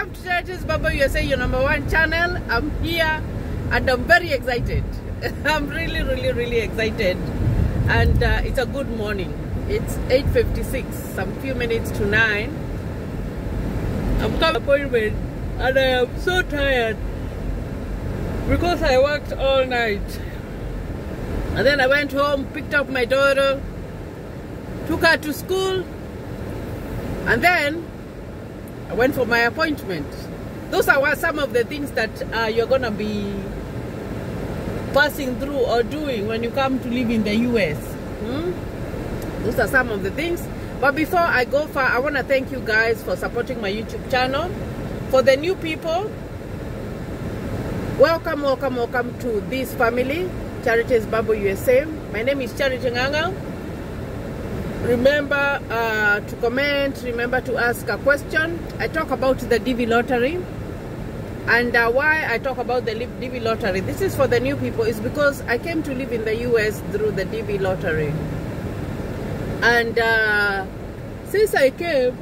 Welcome to Charities Baba USA, your #1 channel. I'm here and I'm very excited. I'm really excited. And it's a good morning. It's 8:56, some few minutes to 9. I'm coming to appointment and I am so tired because I worked all night. And then I went home, picked up my daughter, took her to school, and then I went for my appointment. Those are some of the things that you're gonna be passing through or doing when you come to live in the US. Those are some of the things. But before I go far, I want to thank you guys for supporting my YouTube channel. For the new people, welcome to this family, Charities Baba USA. My name is Charity Nganga. Remember to comment, remember to ask a question. I talk about the DV lottery, and why I talk about the DV lottery. This is for the new people, is because I came to live in the US through the DV lottery. And since I came,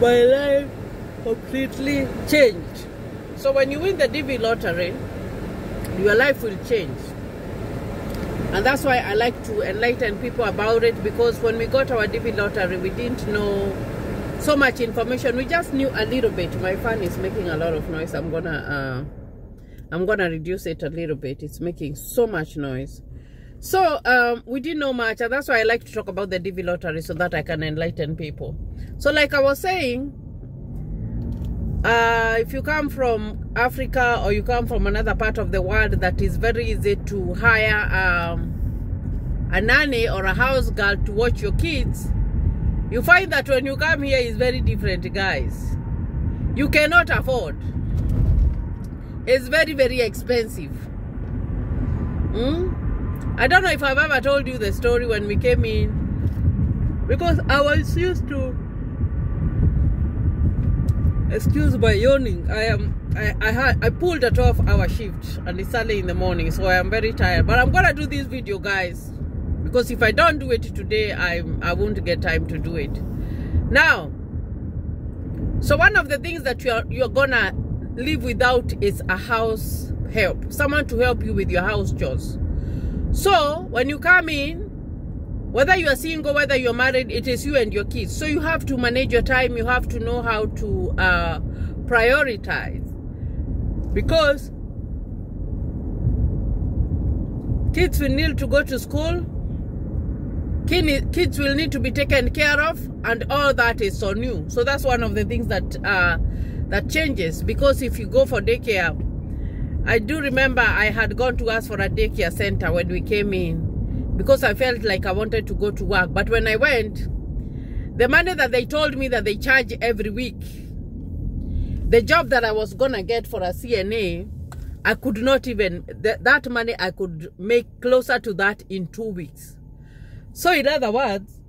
my life completely changed. So when you win the DV lottery, your life will change. And that's why I like to enlighten people about it, because when we got our DV lottery, we didn't know so much information. We just knew a little bit. My fan is making a lot of noise. I'm gonna reduce it a little bit. It's making so much noise. So we didn't know much, and that's why I like to talk about the DV lottery, so that I can enlighten people. So like I was saying, if you come from Africa or you come from another part of the world, that is very easy to hire a nanny or a house girl to watch your kids. You find that when you come here, it's very different, guys. You cannot afford. It's very expensive. I don't know if I've ever told you the story when we came in, because I was used to, excuse my yawning, I pulled a 12-hour shift and it's early in the morning, so I am very tired. But I'm gonna do this video, guys, because if I don't do it today, I won't get time to do it. Now, so one of the things that you're gonna live without is a house help, someone to help you with your house chores. So when you come in, whether you are single, whether you're married, it is you and your kids. So you have to manage your time. You have to know how to prioritize, because kids will need to go to school. Kids will need to be taken care of, and all that is on you. So that's one of the things that that changes, because if you go for daycare, I do remember I had gone to ask for a daycare center when we came in, because I felt like I wanted to go to work. But when I went, the money that they told me that they charge every week, the job that I was gonna get for a CNA, I could not even, that money I could make closer to that in 2 weeks. So in other words,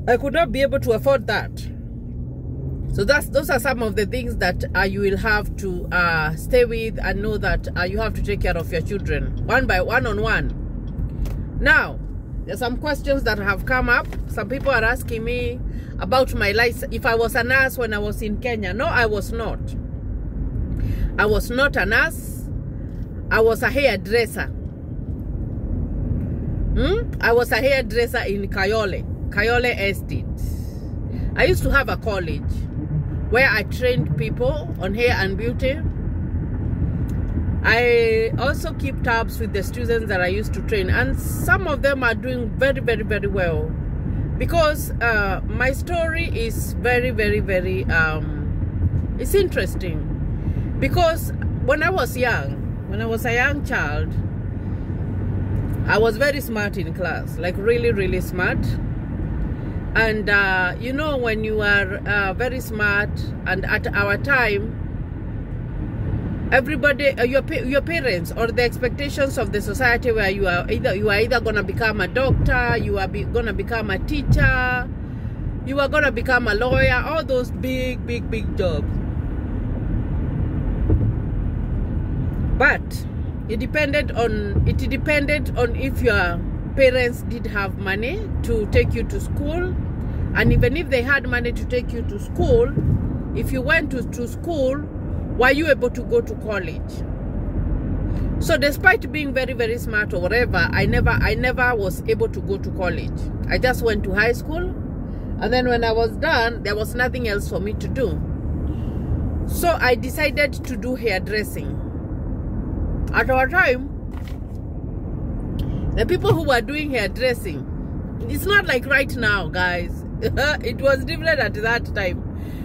I could not be able to afford that. So those are some of the things that you will have to stay with, and know that you have to take care of your children one on one. Now, there's some questions that have come up. Some people are asking me about my license, if I was a nurse when I was in Kenya. No, I was not. I was not a nurse. I was a hairdresser. I was a hairdresser in Kayole Estate. I used to have a college where I trained people on hair and beauty. I also keep tabs with the students that I used to train, and some of them are doing very well, because my story is very it's interesting. Because when I was a young child, I was very smart in class, like really smart. And you know, when you are very smart, and at our time, everybody, your parents, or the expectations of the society, where you are either gonna become a doctor, you are gonna become a teacher, you are gonna become a lawyer, all those big jobs. But it depended on if your parents did have money to take you to school, And even if they had money to take you to school, if you went to school, were you able to go to college? So despite being very, very smart or whatever, I never was able to go to college. I just went to high school, and then when I was done, there was nothing else for me to do. So I decided to do hairdressing. At our time, the people who were doing hairdressing, it's not like right now, guys. It was different at that time.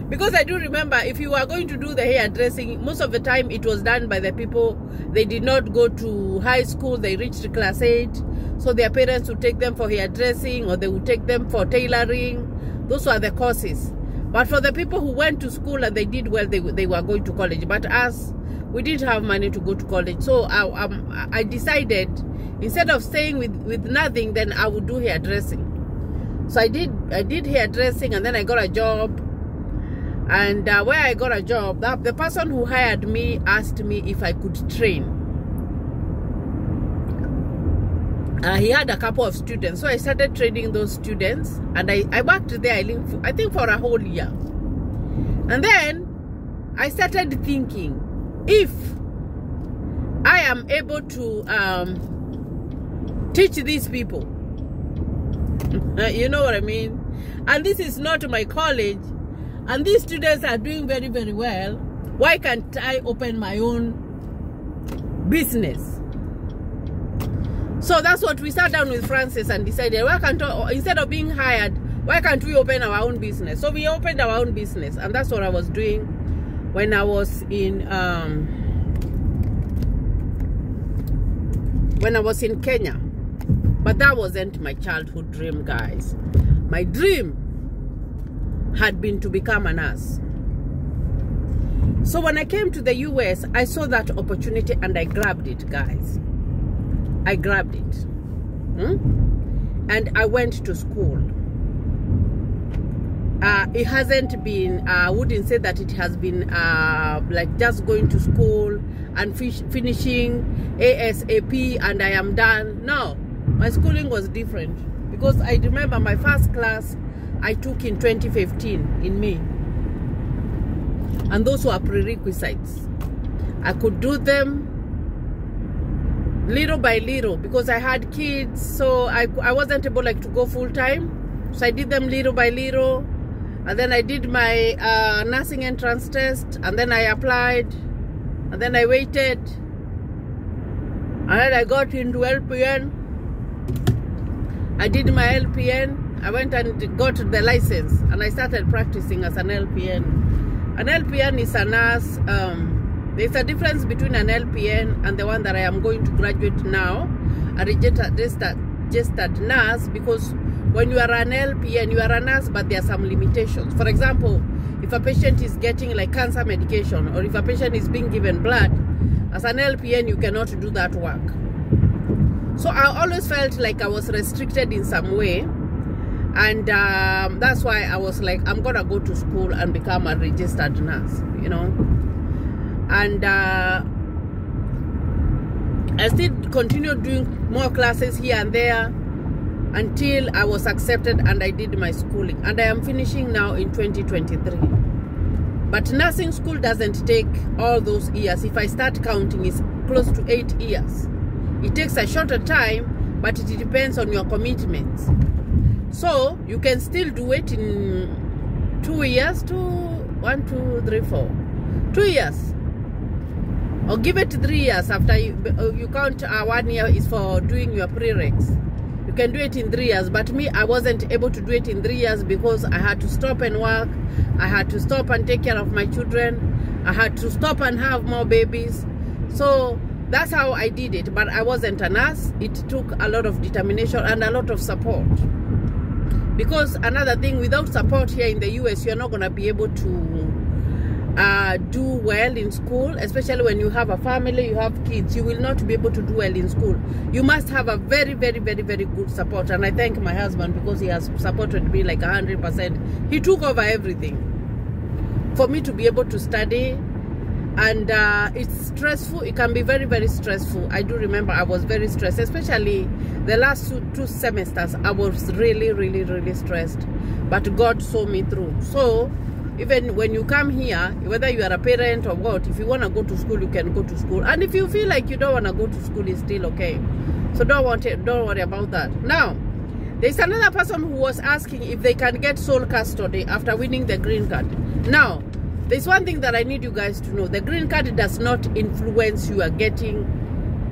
Because I do remember, if you were going to do the hairdressing, most of the time it was done by the people. They did not go to high school, they reached class 8. So their parents would take them for hairdressing, or they would take them for tailoring. Those were the courses. But for the people who went to school and they did well, they were going to college. But us, we didn't have money to go to college. So I decided, instead of staying with nothing, then I would do hairdressing. So I did hairdressing, and then I got a job. And where I got a job, the person who hired me asked me if I could train. He had a couple of students, so I started training those students, and I worked there, I think for a whole year. And then I started thinking, if I am able to teach these people, you know what I mean? And this is not my college, and these students are doing very, very well, why can't I open my own business? So that's what we sat down with Francis and decided, why can't, instead of being hired, why can't we open our own business? So we opened our own business, and that's what I was doing when I was in Kenya. But that wasn't my childhood dream, guys. My dream had been to become a nurse. So when I came to the US, I saw that opportunity and I grabbed it, guys. I grabbed it. And I went to school. It hasn't been, I wouldn't say that it has been like just going to school and finishing ASAP and I am done. No, my schooling was different, because I remember my first class I took in 2015 in May, and those were prerequisites. I could do them little by little because I had kids, so I wasn't able to go full time. So I did them little by little, and then I did my nursing entrance test, and then I applied, and then I waited, and then I got into LPN. I did my LPN. I went and got the license, and I started practicing as an LPN. An LPN is a nurse. There's a difference between an LPN and the one that I am going to graduate now, a registered nurse, because when you are an LPN, you are a nurse, but there are some limitations. For example, if a patient is getting like cancer medication, or if a patient is being given blood, as an LPN, you cannot do that work. So I always felt like I was restricted in some way. And that's why I was like, I'm gonna go to school and become a registered nurse, you know. And I still continued doing more classes here and there until I was accepted and I did my schooling. And I am finishing now in 2023. But nursing school doesn't take all those years. If I start counting, it's close to 8 years. It takes a shorter time, but it depends on your commitments. So you can still do it in 2 years to 1, 2, 3, 4. 2 years. Or give it 3 years after you count 1 year is for doing your prereqs. You can do it in 3 years. But me, I wasn't able to do it in 3 years because I had to stop and work. I had to stop and take care of my children. I had to stop and have more babies. So that's how I did it. But I wasn't a nurse. It took a lot of determination and a lot of support. Because another thing, without support here in the US, you're not going to be able to do well in school, especially when you have a family, you have kids. You will not be able to do well in school. You must have a very, very, very, very good support. And I thank my husband because he has supported me like 100%. He took over everything for me to be able to study and it's stressful. It can be very, very stressful. I do remember I was very stressed, especially the last two semesters. I was really, really, really stressed, but God saw me through. So even when you come here, whether you are a parent or what, if you want to go to school, you can go to school, and if you feel like you don't want to go to school, it's still okay. So don't worry about that. Now, there's another person who was asking if they can get sole custody after winning the green card. Now, there's one thing that I need you guys to know. The green card does not influence you are getting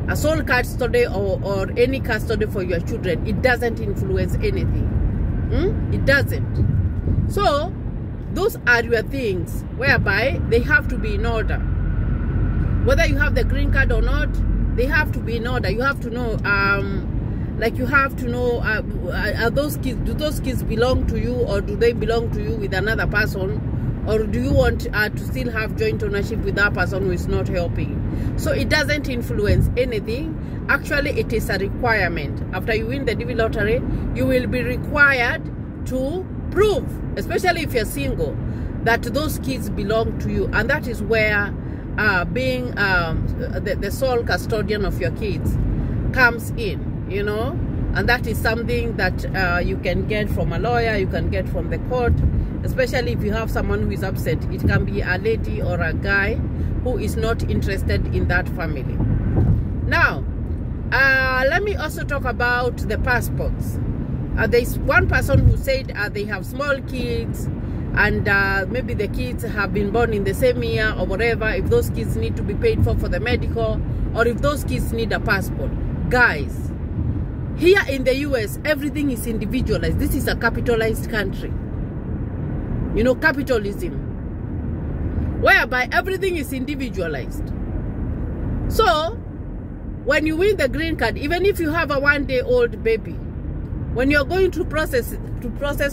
a sole custody or any custody for your children. It doesn't influence anything. It doesn't. So those are your things whereby they have to be in order. Whether you have the green card or not, they have to be in order. You have to know, like you have to know, are those kids, do those kids belong to you, or do they belong to you with another person, or do you want to still have joint ownership with that person who is not helping? So it doesn't influence anything. Actually, it is a requirement. After you win the DV lottery, you will be required to prove, especially if you're single, that those kids belong to you. And that is where being the sole custodian of your kids comes in, you know. And that is something that you can get from a lawyer, you can get from the court, especially if you have someone who is upset. It can be a lady or a guy who is not interested in that family. Now, let me also talk about the passports. There's one person who said they have small kids, and maybe the kids have been born in the same year or whatever, if those kids need to be paid for the medical, or if those kids need a passport. Guys, here in the US, everything is individualized. This is a capitalized country. You know, capitalism, whereby everything is individualized. So when you win the green card, even if you have a one-day-old baby, when you're going to process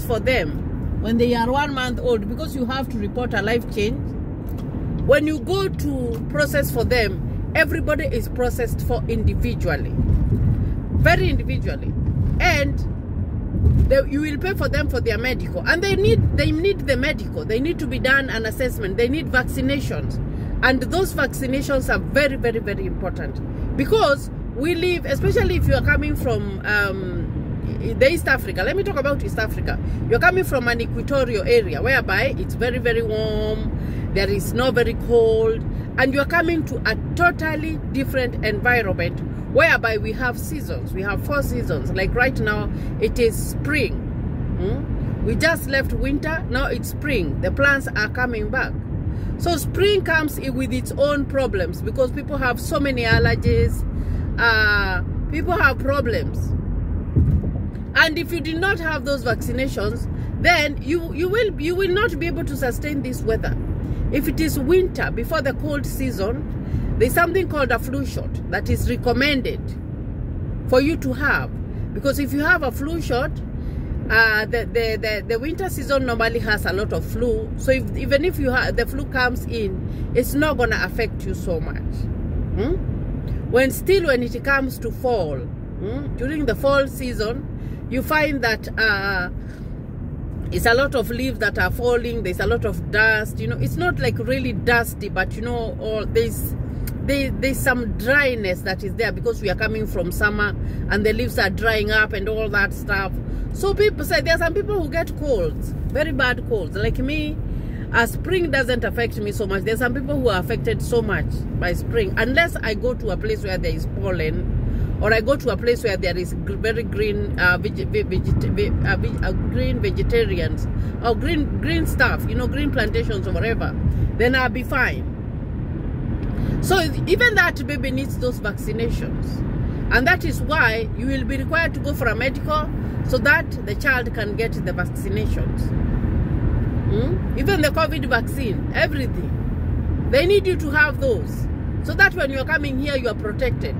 for them when they are 1 month old, because you have to report a life change, when you go to process for them, everybody is processed for individually, very individually, and you will pay for them for their medical, and they need the medical. They need to be done an assessment. They need vaccinations, and those vaccinations are very, very, very important, because we live, especially if you are coming from the East Africa. Let me talk about East Africa. You're coming from an equatorial area whereby it's very, very warm, there is not very cold, and you're coming to a totally different environment whereby we have seasons. We have 4 seasons. Like right now, it is spring. We just left winter, now it's spring. The plants are coming back. So spring comes in with its own problems, because people have so many allergies. People have problems. And if you did not have those vaccinations, then you will not be able to sustain this weather. If it is winter before the cold season, there's something called a flu shot that is recommended for you to have, because if you have a flu shot, the winter season normally has a lot of flu. So even if the flu comes in, it's not gonna affect you so much. When it comes to fall, during the fall season, you find that it's a lot of leaves that are falling. There's a lot of dust. You know, it's not like really dusty, but you know, or there's some dryness that is there, because we are coming from summer and the leaves are drying up and all that stuff. So people say there are some people who get colds, very bad colds. Like me, spring doesn't affect me so much. There's some people who are affected so much by spring, unless I go to a place where there is pollen, or I go to a place where there is very green green vegetarians, or green stuff, you know, green plantations or whatever, then I'll be fine. So even that baby needs those vaccinations, and that is why you will be required to go for a medical, so that the child can get the vaccinations. Even the COVID vaccine, everything, they need you to have those, so that when you're coming here, you are protected.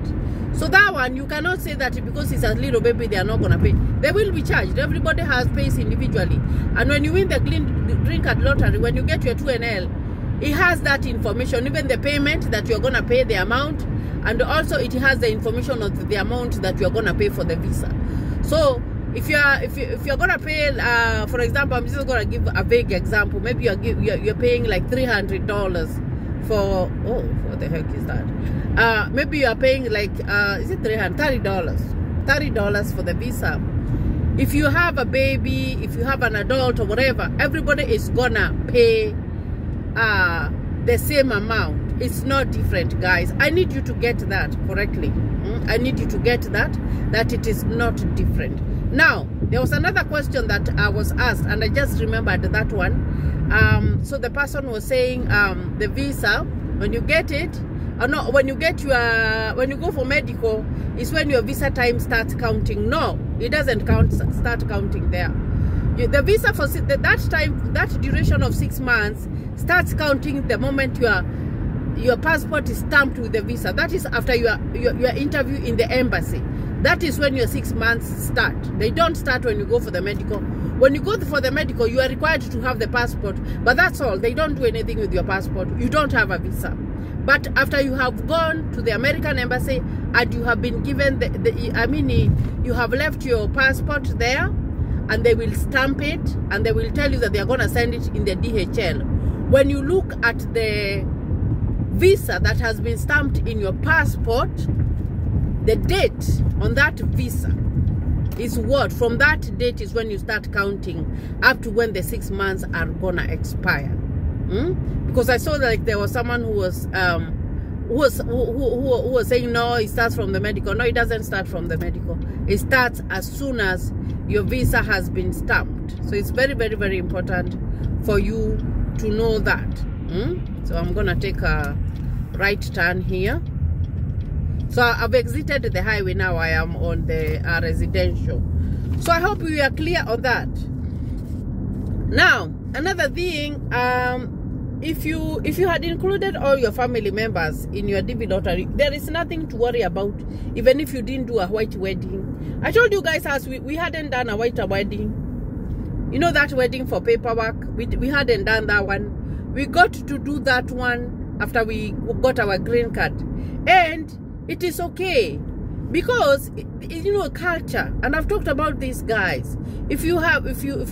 So that one, you cannot say that because it's a little baby, they are not going to pay. They will be charged. Everybody has pays individually. And when you win the green card lottery, when you get your 2NL, it has that information, even the payment that you're going to pay, the amount, and also it has the information of the amount that you're going to pay for the visa. So if you're going to pay, for example, I'm just going to give a vague example. Maybe you're paying like $300 for, oh, what the heck is that? Maybe you are paying like, is it $30? $30 for the visa. If you have a baby, if you have an adult or whatever, everybody is gonna pay the same amount. It's not different, guys. I need you to get that correctly. I need you to get that it is not different. Now, there was another question that I was asked, and I just remembered that one. So the person was saying the visa, when you get it, or no, when you go for medical, is when your visa time starts counting. No, it doesn't start counting there. The visa for that time, that duration of 6 months starts counting the moment your passport is stamped with the visa. That is after your interview in the embassy. That is when your 6 months start. They don't start when you go for the medical. When you go for the medical, you are required to have the passport, but that's all. They don't do anything with your passport. You don't have a visa. But after you have gone to the American embassy and you have been given you have left your passport there, and they will stamp it, and they will tell you that they are going to send it in the DHL. When you look at the visa that has been stamped in your passport, the date on that visa is what? From that date is when you start counting up to when the 6 months are gonna expire. Because I saw like there was someone who was saying no, it starts from the medical. No, it doesn't start from the medical. It starts as soon as your visa has been stamped. So it's very, very, very important for you to know that. So I'm gonna take a right turn here. So I've exited the highway. Now I am on the residential. So I hope we are clear on that. Now another thing, if you had included all your family members in your DV lottery, there is nothing to worry about. Even if you didn't do a white wedding, I told you guys as we hadn't done a white wedding. You know that wedding for paperwork, we hadn't done that one. We got to do that one after we got our green card, and it is okay because you know culture. And I've talked about this, guys. If you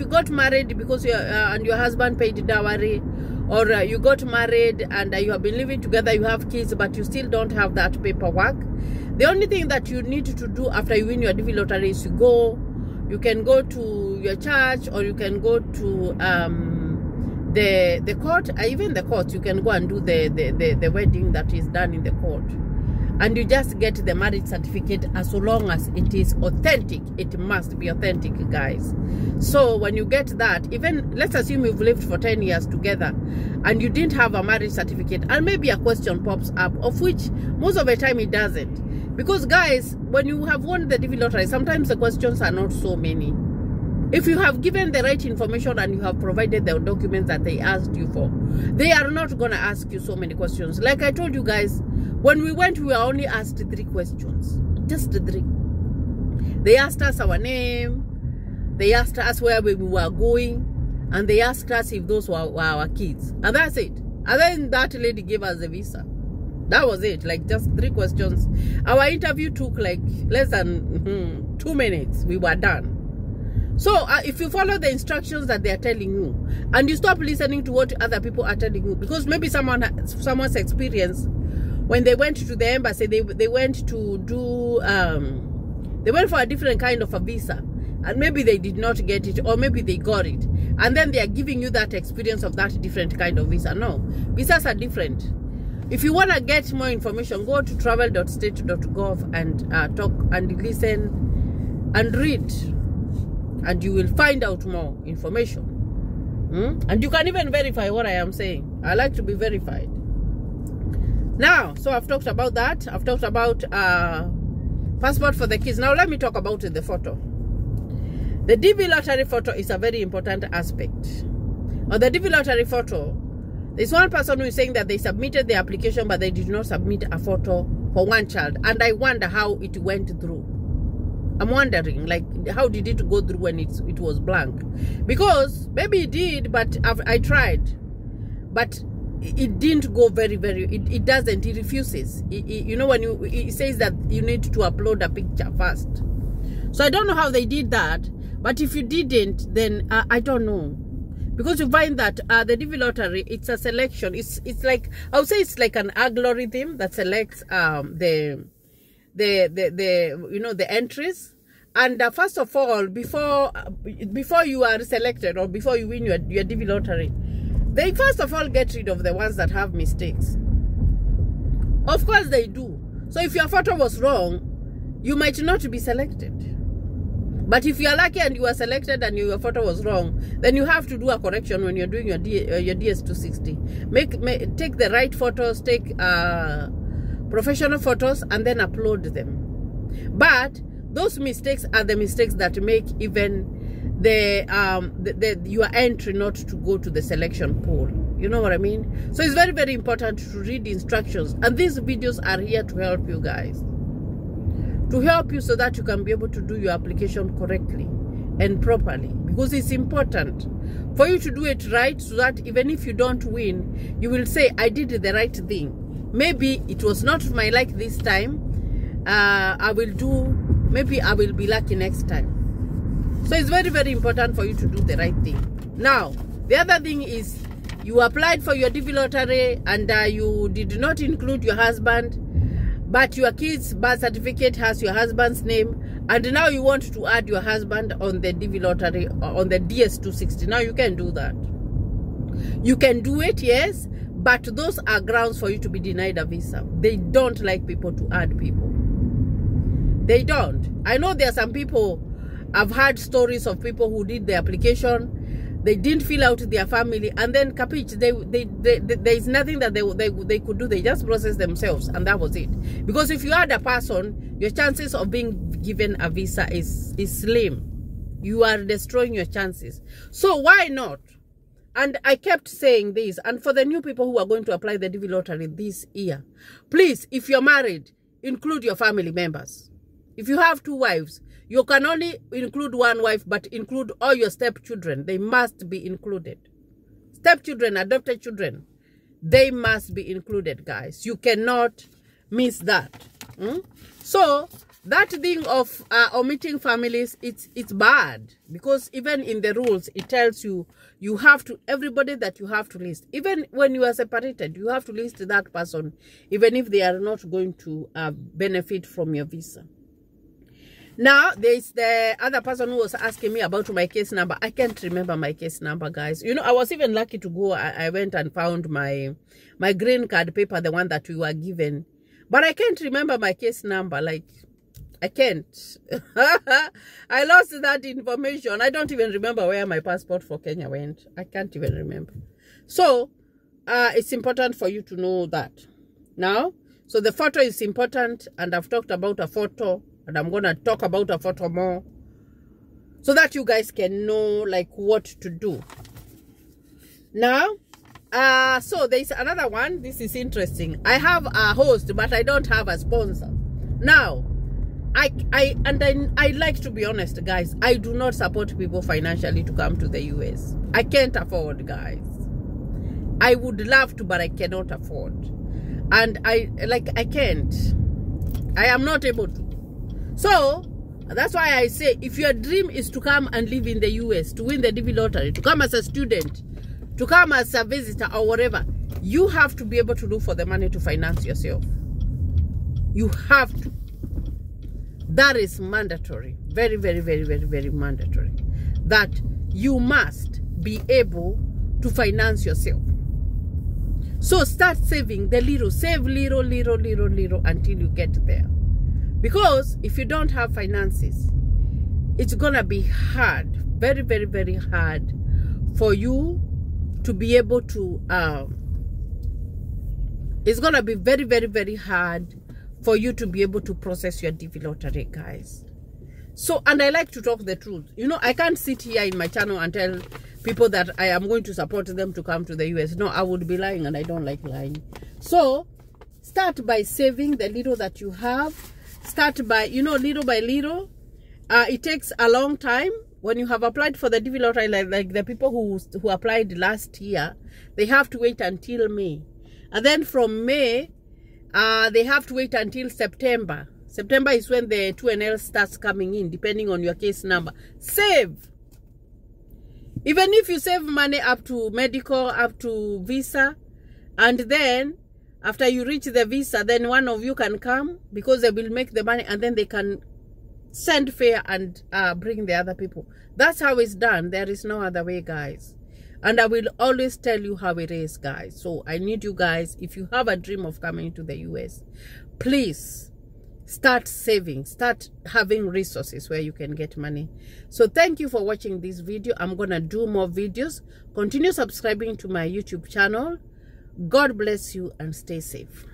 got married because and your husband paid dowry, or you got married and you have been living together, you have kids, but you still don't have that paperwork, the only thing that you need to do after you win your DV lottery is you can go to your church, or you can go to the court. Even the court, you can go and do the wedding that is done in the court, and you just get the marriage certificate. As long as it is authentic, it must be authentic, guys. So when you get that, even let's assume you've lived for 10 years together and you didn't have a marriage certificate, and maybe a question pops up, of which most of the time it doesn't, because guys, when you have won the DV lottery, sometimes the questions are not so many. If you have given the right information and you have provided the documents that they asked you for, they are not going to ask you so many questions. Like I told you guys, when we went, we were only asked 3 questions. Just 3. They asked us our name, they asked us where we were going, and they asked us if those were our kids. And that's it. And then that lady gave us the visa. That was it. Like just 3 questions. Our interview took like less than 2 minutes. We were done. So if you follow the instructions that they are telling you, and you stop listening to what other people are telling you, because maybe someone's experience, when they went to the embassy, they went to do they went for a different kind of a visa, and maybe they did not get it, or maybe they got it, and then they are giving you that experience of that different kind of visa. No, visas are different. If you want to get more information, go to travel.state.gov and talk and listen and read, and you will find out more information. And you can even verify what I am saying. I like to be verified. Now, so I've talked about that. I've talked about passport for the kids. Now let me talk about the photo. The DV lottery photo is a very important aspect. On the DV lottery photo, there's one person who is saying that they submitted the application, but they did not submit a photo for one child. And I wonder how it went through. I'm wondering, like, how did it go through when it was blank? Because maybe it did, but I tried. But it didn't go very, it doesn't, it refuses. You know, when it says that you need to upload a picture first. So I don't know how they did that. But if you didn't, then I don't know. because you find that the DV lottery, it's a selection. It's like, I would say it's like an algorithm that selects the entries. And first of all, before you are selected or before you win your DV lottery, they first of all get rid of the ones that have mistakes. Of course they do. So if your photo was wrong, you might not be selected. But if you are lucky and you are selected and your photo was wrong, then you have to do a correction when you're doing your DS260. Take the right photos, take professional photos, and then upload them. But those mistakes are the mistakes that make even your entry not to go to the selection pool. You know what I mean? So it's very, very important to read the instructions. And these videos are here to help you guys. To help you so that you can be able to do your application correctly and properly. Because it's important for you to do it right, so that even if you don't win, you will say, I did the right thing. Maybe it was not my luck this time. Maybe I will be lucky next time. So it's very, very important for you to do the right thing. Now, the other thing is, you applied for your DV lottery and you did not include your husband, but your kid's birth certificate has your husband's name, and now you want to add your husband on the DV lottery, on the DS260. Now you can do that. You can do it, yes, but those are grounds for you to be denied a visa. They don't like people to add people. They don't. I know there are some people, I've heard stories of people who did the application, they didn't fill out their family, and then capich, there is nothing that they could do. They just process themselves, and that was it. Because if you add a person, your chances of being given a visa is slim. You are destroying your chances. So why not? And I kept saying this, and for the new people who are going to apply the DV lottery this year, please, if you're married, include your family members. If you have 2 wives, you can only include 1 wife, but include all your stepchildren. They must be included. Stepchildren, adopted children, they must be included, guys. You cannot miss that. So that thing of omitting families, it's bad, because even in the rules, it tells you have to, everybody that you have to list. Even when you are separated, you have to list that person, even if they are not going to benefit from your visa. Now, there's the other person who was asking me about my case number. I can't remember my case number, guys. You know, I was even lucky to go. I went and found my green card paper, the one that we were given. But I can't remember my case number. Like, I can't. I lost that information. I don't even remember where my passport for Kenya went. I can't even remember. So, it's important for you to know that. Now, so the photo is important, and I've talked about a photo. And I'm going to talk about a photo more, so that you guys can know like what to do. Now, so there's another one. This is interesting. I have a host, but I don't have a sponsor. Now, I like to be honest, guys. I do not support people financially to come to the US. I can't afford, guys. I would love to, but I cannot afford. And I can't. I am not able to. So, that's why I say, if your dream is to come and live in the US, to win the DV lottery, to come as a student, to come as a visitor or whatever, you have to be able to look for the money to finance yourself. You have to. That is mandatory. Very, very, very, very, very mandatory. That you must be able to finance yourself. So start saving the little. Save little until you get there. Because if you don't have finances, it's gonna be hard, very, very, very hard for you to be able to, it's gonna be very, very, very hard for you to be able to process your DV lottery, guys. So, and I like to talk the truth. You know, I can't sit here in my channel and tell people that I am going to support them to come to the US. No, I would be lying, and I don't like lying. So, start by saving the little that you have. Start by, you know, little by little. It takes a long time. When you have applied for the DV lottery, like the people who applied last year, they have to wait until May. And then from May, they have to wait until September. September is when the 2NL starts coming in, depending on your case number. Save. Even if you save money up to medical, up to visa, and then after you reach the visa, then one of you can come because they will make the money, and then they can send fare and bring the other people. That's how it's done. There is no other way, guys. And I will always tell you how it is, guys. So I need you guys, if you have a dream of coming to the US, please start saving, start having resources where you can get money. So thank you for watching this video. I'm gonna do more videos. Continue subscribing to my YouTube channel. God bless you and stay safe.